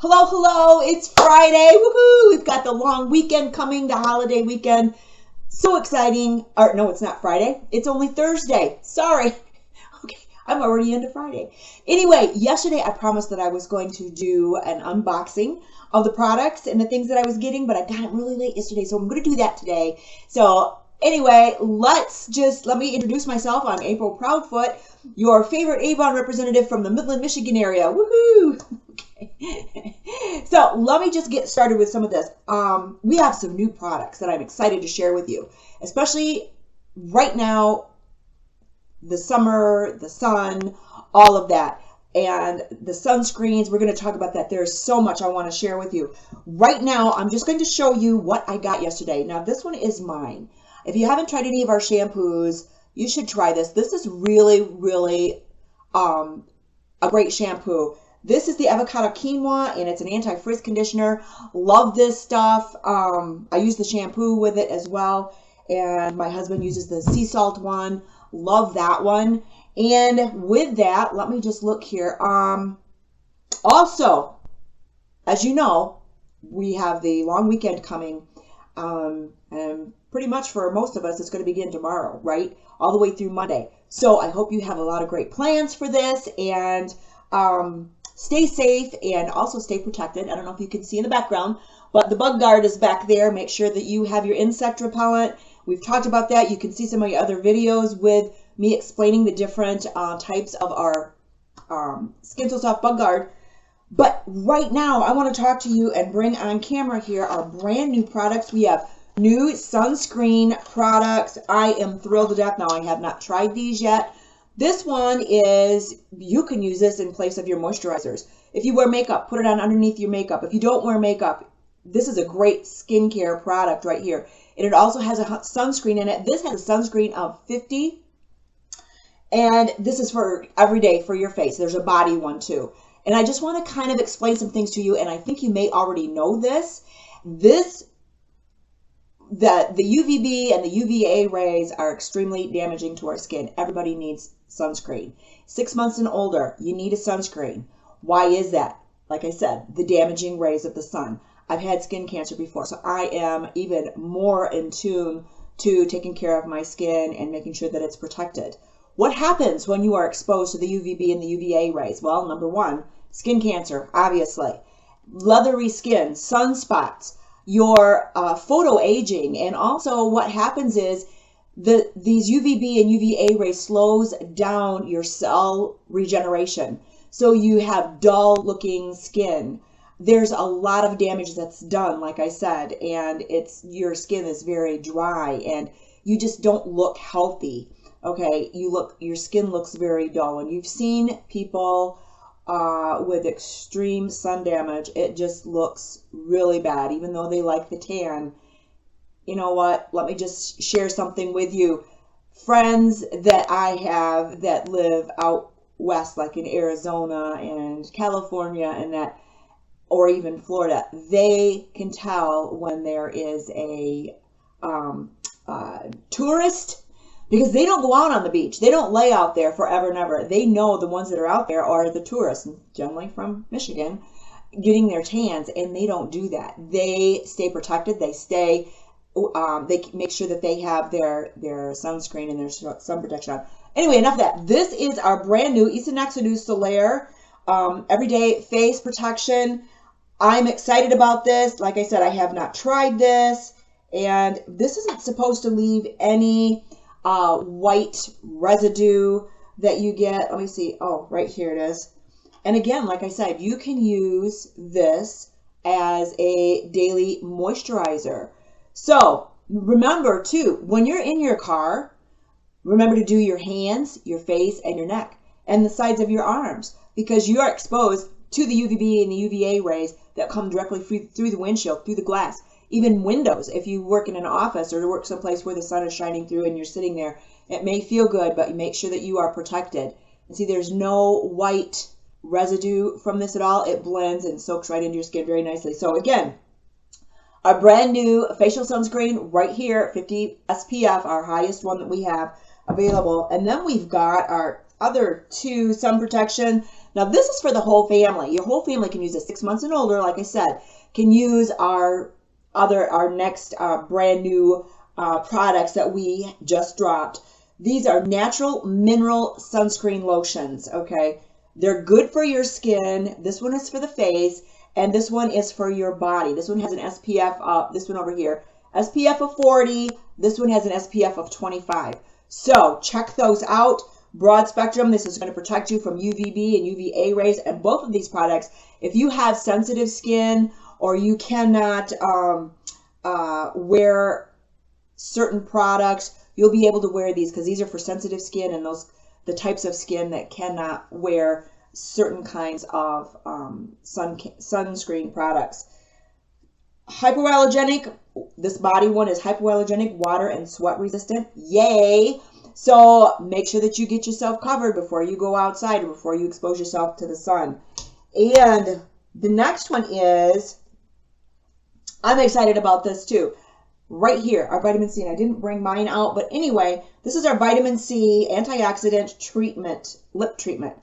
Hello, hello, it's Friday, woohoo! We've got the long weekend coming, the holiday weekend. So exciting. Or no, it's not Friday. It's only Thursday. Sorry. Okay, I'm already into Friday. Anyway, yesterday I promised that I was going to do an unboxing of the products and the things that I was getting, but I got it really late yesterday, so I'm going to do that today. So anyway, let me introduce myself. I'm April Proudfoot, your favorite Avon representative from the Midland, Michigan area. Woohoo! Okay. So let me just get started with some of this. We have some new products that I'm excited to share with you, especially right now, the summer, the sun, all of that. And the sunscreens, we're going to talk about that. There's so much I want to share with you. Right now, I'm just going to show you what I got yesterday. Now, this one is mine. If you haven't tried any of our shampoos, you should try this. This is really, really a great shampoo. This is the avocado quinoa, and it's an anti-frizz conditioner. Love this stuff. I use the shampoo with it as well, and my husband uses the sea salt one. Love that one. And with that, let me just look here. Also, as you know, we have the long weekend coming, and pretty much for most of us, it's going to begin tomorrow, right? All the way through Monday. So I hope you have a lot of great plans for this, and stay safe and also stay protected. I don't know if you can see in the background, but the bug guard is back there. Make sure that you have your insect repellent. We've talked about that. You can see some of my other videos with me explaining the different types of our Skin So Soft bug guard. But right now, I want to talk to you and bring on camera here our brand new products. We have new sunscreen products. I am thrilled to death. Now, I have not tried these yet. This one is, you can use this in place of your moisturizers. If you wear makeup, put it on underneath your makeup. If you don't wear makeup, this is a great skincare product right here. And it also has a sunscreen in it. This has a sunscreen of 50. And this is for every day for your face. There's a body one too. And I just want to kind of explain some things to you. And I think you may already know this. The UVB and the UVA rays are extremely damaging to our skin. Everybody needs sunscreen. 6 months and older, you need a sunscreen. Why is that? Like I said, the damaging rays of the sun. I've had skin cancer before, so I am even more in tune to taking care of my skin and making sure that it's protected. What happens when you are exposed to the UVB and the UVA rays? Well, number one, skin cancer, obviously. Leathery skin, sunspots, your photo aging, and also what happens is these UVB and UVA rays slows down your cell regeneration. So you have dull looking skin. There's a lot of damage that's done, like I said, and your skin is very dry and you just don't look healthy. Okay, your skin looks very dull, and you've seen people with extreme sun damage. It just looks really bad, even though they like the tan. You know what? Let me just share something with you. Friends that I have that live out west, like in Arizona and California and that, or even Florida, they can tell when there is a tourist, because they don't go out on the beach. They don't lay out there forever and ever. They know the ones that are out there are the tourists, generally from Michigan, getting their tans, and they don't do that. They stay protected. They make sure that they have their sunscreen and their sun protection on. Anyway, enough of that. This is our brand new Isonexidus Solaire Everyday Face Protection. I'm excited about this. Like I said, I have not tried this, and this isn't supposed to leave any white residue that you get. Let me see. Oh, right here it is. And again, like I said, you can use this as a daily moisturizer. So remember too, when you're in your car, remember to do your hands, your face, and your neck, and the sides of your arms, because you are exposed to the UVB and the UVA rays that come directly through the windshield, through the glass. Even windows, if you work in an office or work someplace where the sun is shining through and you're sitting there, it may feel good, but you make sure that you are protected. And see, there's no white residue from this at all. It blends and soaks right into your skin very nicely. So again, our brand new facial sunscreen right here, 50 SPF, our highest one that we have available. And then we've got our other two sun protection. Now this is for the whole family. Your whole family can use this. 6 months and older, like I said, can use our next brand new products that we just dropped. These are natural mineral sunscreen lotions, okay? They're good for your skin. This one is for the face, and this one is for your body. This one has an SPF, this one over here, SPF of 40. This one has an SPF of 25. So check those out. Broad spectrum. This is going to protect you from UVB and UVA rays. And both of these products, if you have sensitive skin or you cannot wear certain products, you'll be able to wear these because these are for sensitive skin and the types of skin that cannot wear certain kinds of sunscreen products. Hypoallergenic. This body one is hypoallergenic, water and sweat resistant. Yay! So make sure that you get yourself covered before you go outside or before you expose yourself to the sun. And the next one is, I'm excited about this too. Right here, our vitamin C, and I didn't bring mine out, but anyway, this is our vitamin C antioxidant treatment, lip treatment.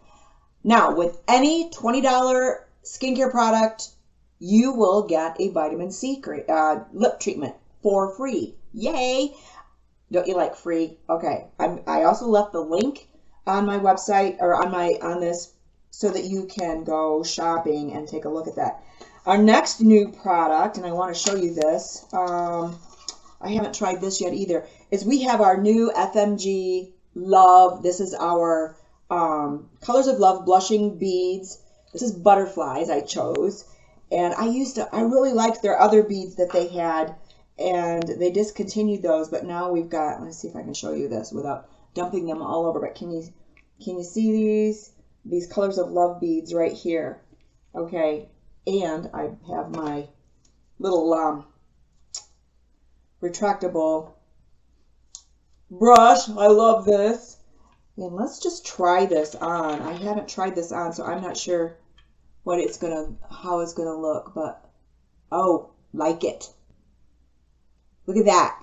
Now, with any $20 skincare product, you will get a vitamin C lip treatment for free. Yay! Don't you like free? Okay. I also left the link on my website or on this so that you can go shopping and take a look at that. Our next new product, and I want to show you this. I haven't tried this yet either. Is we have our new FMG Love. This is our Colors of Love blushing beads. This is butterflies I chose. And I really liked their other beads that they had, and they discontinued those, but now we've got, let's see if I can show you this without dumping them all over, but can you see these Colors of Love beads right here? Okay, and I have my little retractable brush. I love this. And let's just try this on. I haven't tried this on, so I'm not sure how it's gonna look, but oh, like it. Look at that.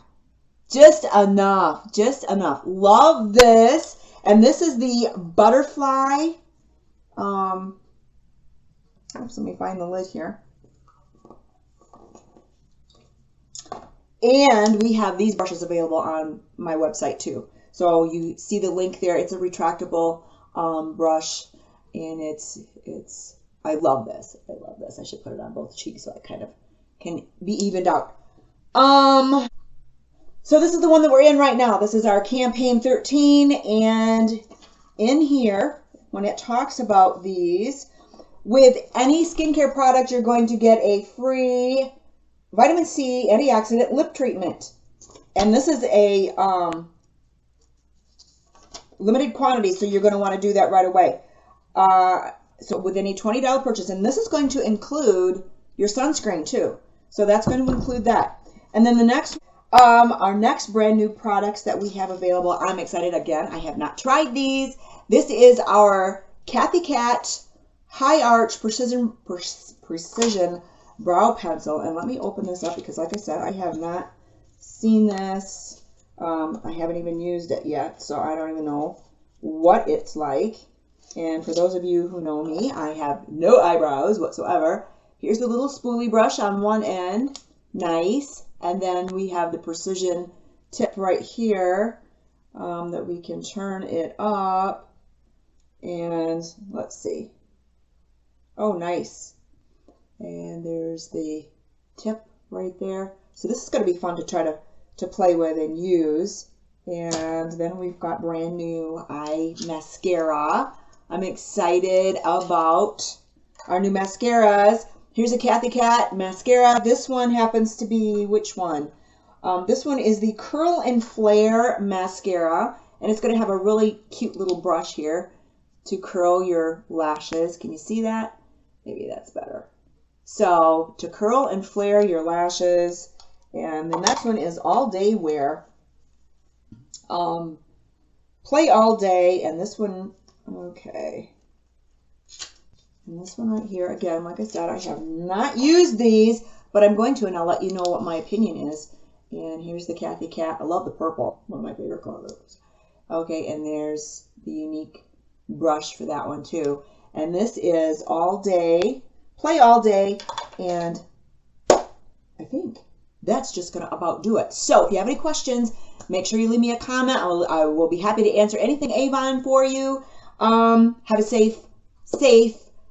Just enough. Love this. And this is the butterfly. Oops, let me find the lid here. And we have these brushes available on my website too. So you see the link there. It's a retractable brush, and it's I love this. I should put it on both cheeks so it kind of can be evened out. So this is the one that we're in right now. This is our campaign 13, and in here, when it talks about these, with any skincare product, you're going to get a free vitamin C antioxidant lip treatment. And this is a limited quantity, so you're going to want to do that right away. So with any $20 purchase, and this is going to include your sunscreen too. So that's going to include that. And then the next, our next brand new products that we have available, I'm excited again. I have not tried these. This is our Kathy Cat High Arch Precision Brow Pencil. And let me open this up because, like I said, I have not seen this. I haven't even used it yet, so I don't even know what it's like. And for those of you who know me, I have no eyebrows whatsoever. Here's the little spoolie brush on one end. Nice. And then we have the precision tip right here that we can turn it up. And let's see. Oh, nice. And there's the tip right there. So this is going to be fun to try to play with and use. And then we've got brand new eye mascara. I'm excited about our new mascaras. Here's a Kathy Cat mascara. This one happens to be, which one? This one is the Curl and Flare mascara. And it's going to have a really cute little brush here to curl your lashes. Can you see that? Maybe that's better. So to curl and flare your lashes. And the next one is All Day Wear. Play all day. And this one, okay. And this one right here, again, like I said, I have not used these, but I'm going to, and I'll let you know what my opinion is. And here's the Kathy Cat. I love the purple, one of my favorite colors. Okay, and there's the unique brush for that one too. And this is all day, play all day, and I think that's just going to about do it. So if you have any questions, make sure you leave me a comment. I will be happy to answer anything Avon for you. Have a safe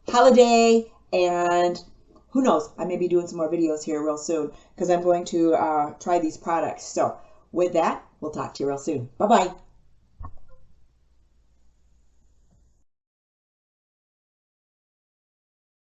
holiday, and who knows, I may be doing some more videos here real soon because I'm going to try these products. So with that, we'll talk to you real soon. Bye-bye.